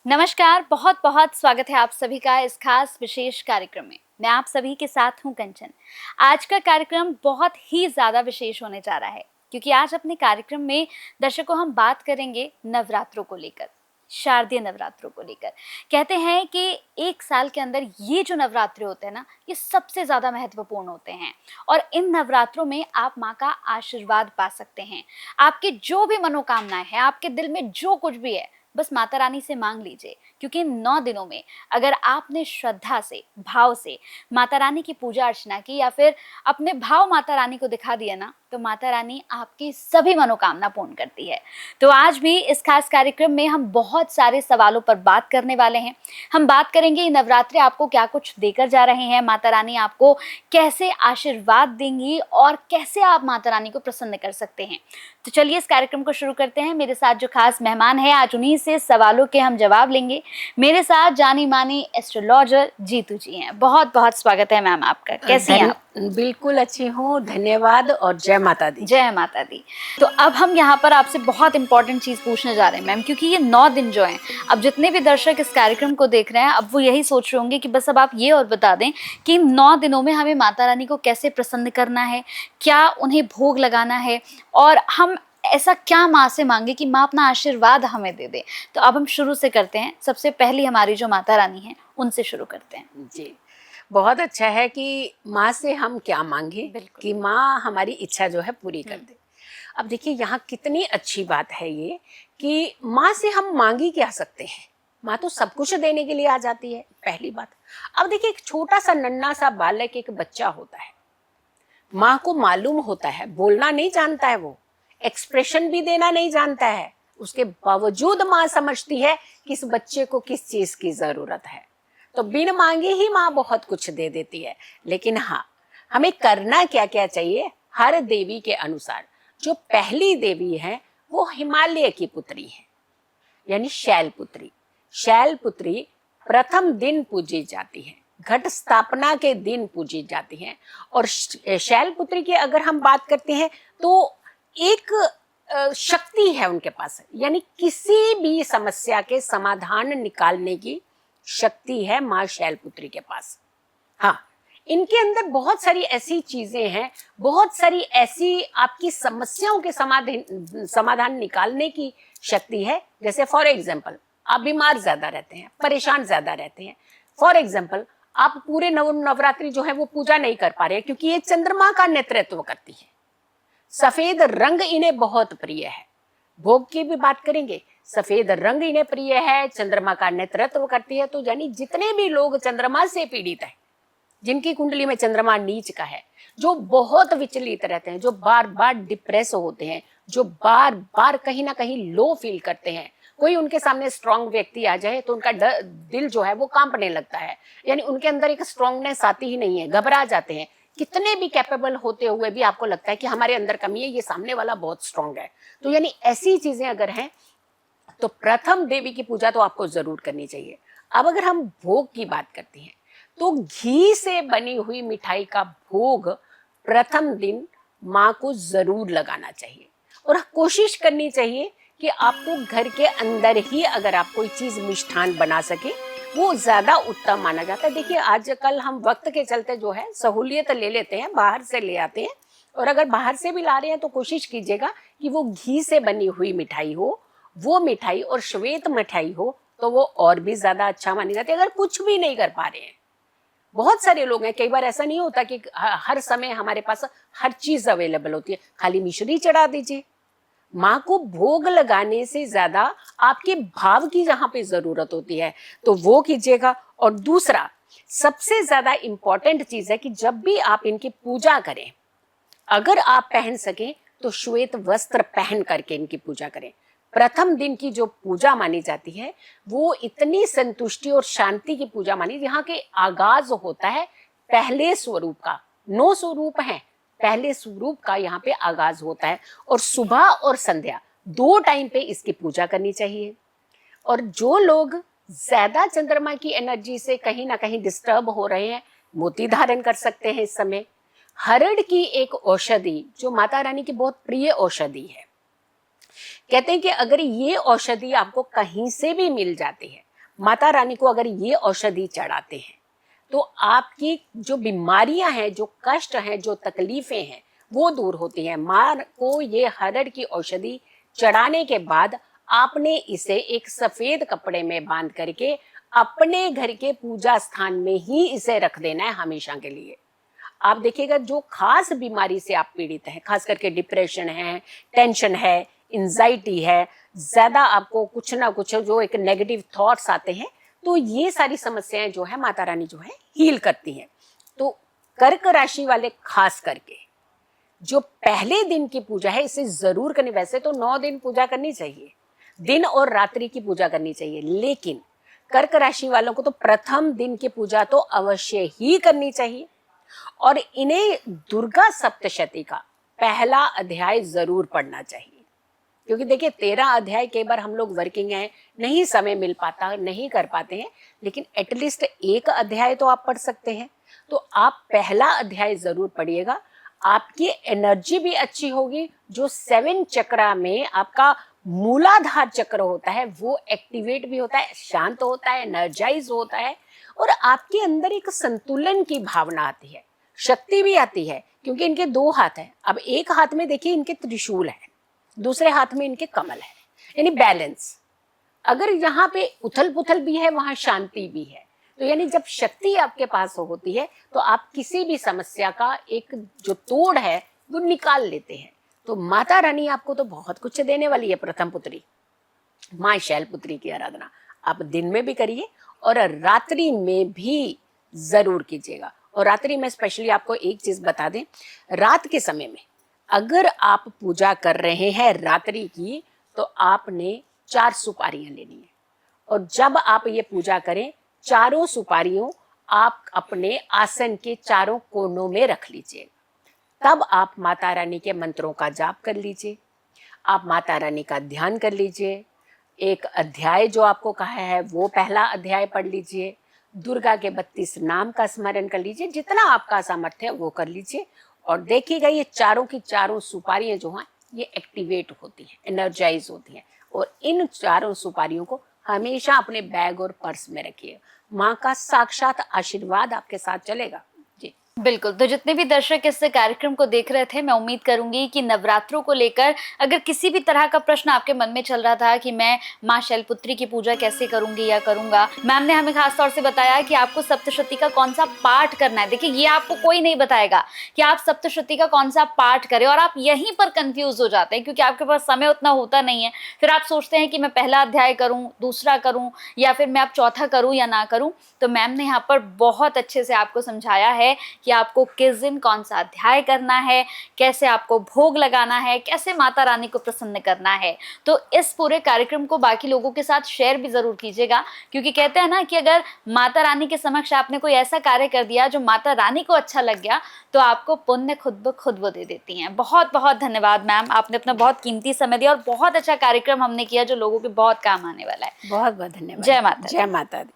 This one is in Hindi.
नमस्कार, बहुत बहुत स्वागत है आप सभी का इस खास विशेष कार्यक्रम में। मैं आप सभी के साथ हूं कंचन। आज का कार्यक्रम बहुत ही ज़्यादा विशेष होने जा रहा है क्योंकि आज अपने कार्यक्रम में दर्शकों हम बात करेंगे नवरात्रों को लेकर, शारदीय नवरात्रों को लेकर। कहते हैं कि एक साल के अंदर ये जो नवरात्रे होते हैं ना, ये सबसे ज़्यादा महत्वपूर्ण होते हैं और इन नवरात्रों में आप माँ का आशीर्वाद पा सकते हैं। आपकी जो भी मनोकामनाएं हैं, आपके दिल में जो कुछ भी है, बस माता रानी से मांग लीजिए क्योंकि इन 9 दिनों में अगर आपने श्रद्धा से, भाव से माता रानी की पूजा अर्चना की या फिर अपने भाव माता रानी को दिखा दिया ना, तो माता रानी आपकी सभी मनोकामना पूर्ण करती है। तो आज भी इस खास कार्यक्रम में हम बहुत सारे सवालों पर बात करने वाले हैं। हम बात करेंगे ये नवरात्रे आपको क्या कुछ देकर जा रहे हैं, माता रानी आपको कैसे आशीर्वाद देंगी और कैसे आप माता रानी को प्रसन्न कर सकते हैं। तो चलिए इस कार्यक्रम को शुरू करते हैं। मेरे साथ जो खास मेहमान है, आज उन्हीं से सवालों के हम जवाब लेंगे। मेरे साथ जानी मानी एस्ट्रोलॉजर जीतू जी हैं। बहुत बहुत स्वागत है मैम आपका। कैसी हैं आप? बिल्कुल अच्छी हूँ, धन्यवाद और जय माता दी। जय माता दी। तो अब हम यहाँ पर आपसे बहुत इंपॉर्टेंट चीज पूछने जा रहे हैं मैम, क्योंकि ये 9 दिन जो हैं, अब जितने भी दर्शक इस कार्यक्रम को देख रहे हैं, अब वो यही सोच रहे होंगे कि बस अब आप ये और बता दें कि इन 9 दिनों में हमें माता रानी को कैसे प्रसन्न करना है, क्या उन्हें भोग लगाना है और हम ऐसा क्या माँ से मांगे कि माँ अपना आशीर्वाद हमें दे दे। तो अब हम शुरू से करते हैं। सबसे पहली हमारी जो माता रानी है उनसे शुरू करते हैं। जी, बहुत अच्छा है कि माँ से हम क्या मांगे कि माँ हमारी इच्छा जो है पूरी कर दे। अब देखिए यहाँ कितनी अच्छी बात है ये कि माँ से हम मांग ही क्या सकते हैं। माँ तो सब कुछ देने के लिए आ जाती है, पहली बात। अब देखिए एक छोटा सा नन्हा सा बालक, एक बच्चा होता है, माँ को मालूम होता है, बोलना नहीं जानता है, वो एक्सप्रेशन भी देना नहीं जानता है, उसके बावजूद माँ समझती है कि इस बच्चे को किस चीज की जरूरत है। तो बिन मांगे ही माँ बहुत कुछ दे देती है। लेकिन हाँ, हमें करना क्या क्या चाहिए हर देवी के अनुसार। जो पहली देवी है वो हिमालय की पुत्री है, यानी शैलपुत्री। शैलपुत्री प्रथम दिन पूजी जाती है, घट स्थापना के दिन पूजी जाती है। और शैलपुत्री की अगर हम बात करते हैं तो एक शक्ति है उनके पास, यानी किसी भी समस्या के समाधान निकालने की शक्ति है माँ शैलपुत्री के पास। हाँ, इनके अंदर बहुत सारी ऐसी चीजें हैं, बहुत सारी ऐसी आपकी समस्याओं के समाधान निकालने की शक्ति है। जैसे फॉर एग्जाम्पल, आप बीमार ज्यादा रहते हैं, परेशान ज्यादा रहते हैं, फॉर एग्जाम्पल आप पूरे नवरात्रि जो है वो पूजा नहीं कर पा रहे हैं क्योंकि ये चंद्रमा का नेतृत्व करती है। सफेद रंग इन्हें बहुत प्रिय है। भोग की भी बात करेंगे, सफेद रंग इन्हें प्रिय है, चंद्रमा का नेतृत्व करती है। तो यानी जितने भी लोग चंद्रमा से पीड़ित है, जिनकी कुंडली में चंद्रमा नीच का है, जो बहुत विचलित रहते हैं, जो बार बार डिप्रेस होते हैं, जो बार बार कहीं ना कहीं लो फील करते हैं, कोई उनके सामने स्ट्रांग व्यक्ति आ जाए तो उनका दिल जो है वो कांपने लगता है, यानी उनके अंदर एक स्ट्रांगनेस आती ही नहीं है, घबरा जाते हैं। कितने भी कैपेबल होते हुए भी आपको लगता है कि हमारे अंदर कमी है, ये सामने वाला बहुत स्ट्रांग है। तो यानी ऐसी चीजें अगर हैं तो प्रथम देवी की पूजा तो आपको जरूर करनी चाहिए। अब अगर हम भोग की बात करते हैं तो घी से बनी हुई मिठाई का भोग प्रथम दिन माँ को जरूर लगाना चाहिए और कोशिश करनी चाहिए कि आपको घर के अंदर ही अगर आप कोई चीज मिष्ठान बना सके वो ज्यादा उत्तम माना जाता है। देखिए आजकल हम वक्त के चलते जो है सहूलियत ले लेते हैं, बाहर से ले आते हैं, और अगर बाहर से भी ला रहे हैं तो कोशिश कीजिएगा कि वो घी से बनी हुई मिठाई हो, वो मिठाई और श्वेत मिठाई हो तो वो और भी ज्यादा अच्छा मानी जाती है। अगर कुछ भी नहीं कर पा रहे हैं, बहुत सारे लोग हैं, कई बार ऐसा नहीं होता कि हर समय हमारे पास हर चीज अवेलेबल होती है, खाली मिश्री चढ़ा दीजिए। माँ को भोग लगाने से ज्यादा आपके भाव की जहां पे जरूरत होती है तो वो कीजिएगा। और दूसरा सबसे ज्यादा इंपॉर्टेंट चीज है कि जब भी आप इनकी पूजा करें, अगर आप पहन सकें तो श्वेत वस्त्र पहन करके इनकी पूजा करें। प्रथम दिन की जो पूजा मानी जाती है वो इतनी संतुष्टि और शांति की पूजा मानी, जहाँ के आगाज होता है पहले स्वरूप का। 9 स्वरूप हैं, पहले स्वरूप का यहाँ पे आगाज होता है और सुबह और संध्या 2 टाइम पे इसकी पूजा करनी चाहिए। और जो लोग ज्यादा चंद्रमा की एनर्जी से कहीं ना कहीं डिस्टर्ब हो रहे हैं, मोती धारण कर सकते हैं इस समय। हरड़ की एक औषधि जो माता रानी की बहुत प्रिय औषधि है, कहते हैं कि अगर ये औषधि आपको कहीं से भी मिल जाती है माता रानी को अगर ये औषधि चढ़ाते हैं तो आपकी जो बीमारियां हैं, जो कष्ट हैं, जो तकलीफें हैं, वो दूर होती हैं। माँ को ये हरड़ की औषधि चढ़ाने के बाद आपने इसे एक सफेद कपड़े में बांध करके अपने घर के पूजा स्थान में ही इसे रख देना है हमेशा के लिए। आप देखिएगा जो खास बीमारी से आप पीड़ित हैं, खास करके डिप्रेशन है, टेंशन है, एंजाइटी है, ज्यादा आपको कुछ ना कुछ जो एक नेगेटिव थॉट्स आते हैं, तो ये सारी समस्याएं जो है माता रानी जो है हील करती हैं। तो कर्क राशि वाले खास करके जो पहले दिन की पूजा है इसे जरूर करनी। वैसे तो 9 दिन पूजा करनी चाहिए, दिन और रात्रि की पूजा करनी चाहिए, लेकिन कर्क राशि वालों को तो प्रथम दिन की पूजा तो अवश्य ही करनी चाहिए। और इन्हें दुर्गा सप्तशती का पहला अध्याय जरूर पढ़ना चाहिए, क्योंकि देखिए 13 अध्याय कई बार हम लोग वर्किंग हैं, नहीं समय मिल पाता, नहीं कर पाते हैं, लेकिन एटलीस्ट एक अध्याय तो आप पढ़ सकते हैं। तो आप पहला अध्याय जरूर पढ़िएगा, आपकी एनर्जी भी अच्छी होगी। जो 7 चक्रा में आपका मूलाधार चक्र होता है वो एक्टिवेट भी होता है, शांत होता है, एनर्जाइज होता है, और आपके अंदर एक संतुलन की भावना आती है, शक्ति भी आती है। क्योंकि इनके 2 हाथ हैं, अब एक हाथ में देखिए इनके त्रिशूल है, दूसरे हाथ में इनके कमल है, यानी बैलेंस। अगर यहाँ पे उथल पुथल भी है, वहां शांति भी है, तो यानी जब शक्ति आपके पास होती है तो आप किसी भी समस्या का एक जो तोड़ है वो निकाल लेते हैं। तो माता रानी आपको तो बहुत कुछ देने वाली है। प्रथम पुत्री माँ शैलपुत्री की आराधना आप दिन में भी करिए और रात्रि में भी जरूर कीजिएगा। और रात्रि में स्पेशली आपको एक चीज बता दें, रात के समय में अगर आप पूजा कर रहे हैं रात्रि की, तो आपने 4 सुपारियां लेनी है, और जब आप ये पूजा करें चारों सुपारियों आप अपने आसन के चारों कोनों में रख लीजिए। तब आप माता रानी के मंत्रों का जाप कर लीजिए, आप माता रानी का ध्यान कर लीजिए, एक अध्याय जो आपको कहा है वो पहला अध्याय पढ़ लीजिए, दुर्गा के 32 नाम का स्मरण कर लीजिए, जितना आपका सामर्थ्य है वो कर लीजिए। और देखिएगा ये चारों की चारों सुपारियां जो हैं ये एक्टिवेट होती हैं, एनर्जाइज होती हैं। और इन चारों सुपारियों को हमेशा अपने बैग और पर्स में रखिए, माँ का साक्षात आशीर्वाद आपके साथ चलेगा। जी बिल्कुल। तो जितने भी दर्शक इस कार्यक्रम को देख रहे थे, मैं उम्मीद करूंगी कि नवरात्रों को लेकर अगर किसी भी तरह का प्रश्न आपके मन में चल रहा था कि मैं माँ शैलपुत्री की पूजा कैसे करूंगी या करूंगा, मैम ने हमें खास तौर से बताया कि आपको सप्तशती का कौन सा पाठ करना है। देखिए ये आपको कोई नहीं बताएगा कि आप सप्तशती का कौन सा पाठ करें, और आप यहीं पर कंफ्यूज हो जाते हैं क्योंकि आपके पास समय उतना होता नहीं है। फिर आप सोचते हैं कि मैं पहला अध्याय करूँ, दूसरा करूँ, या फिर मैं आप चौथा करूँ या ना करूँ। तो मैम ने यहाँ पर बहुत अच्छे से आपको समझाया है कि आपको किस दिन कौन सा अध्याय करना है, कैसे आपको भोग लगाना है, कैसे माता रानी को प्रसन्न करना है। तो इस पूरे कार्यक्रम को बाकी लोगों के साथ शेयर भी जरूर कीजिएगा, क्योंकि कहते हैं ना कि अगर माता रानी के समक्ष आपने कोई ऐसा कार्य कर दिया जो माता रानी को अच्छा लग गया, तो आपको पुण्य खुद ब खुद वो दे देती हैं। बहुत बहुत धन्यवाद मैम, आपने अपना बहुत कीमती समय दिया और बहुत अच्छा कार्यक्रम हमने किया जो लोगों के बहुत काम आने वाला है। बहुत बहुत धन्यवाद। जय माता दी। जय माता दी।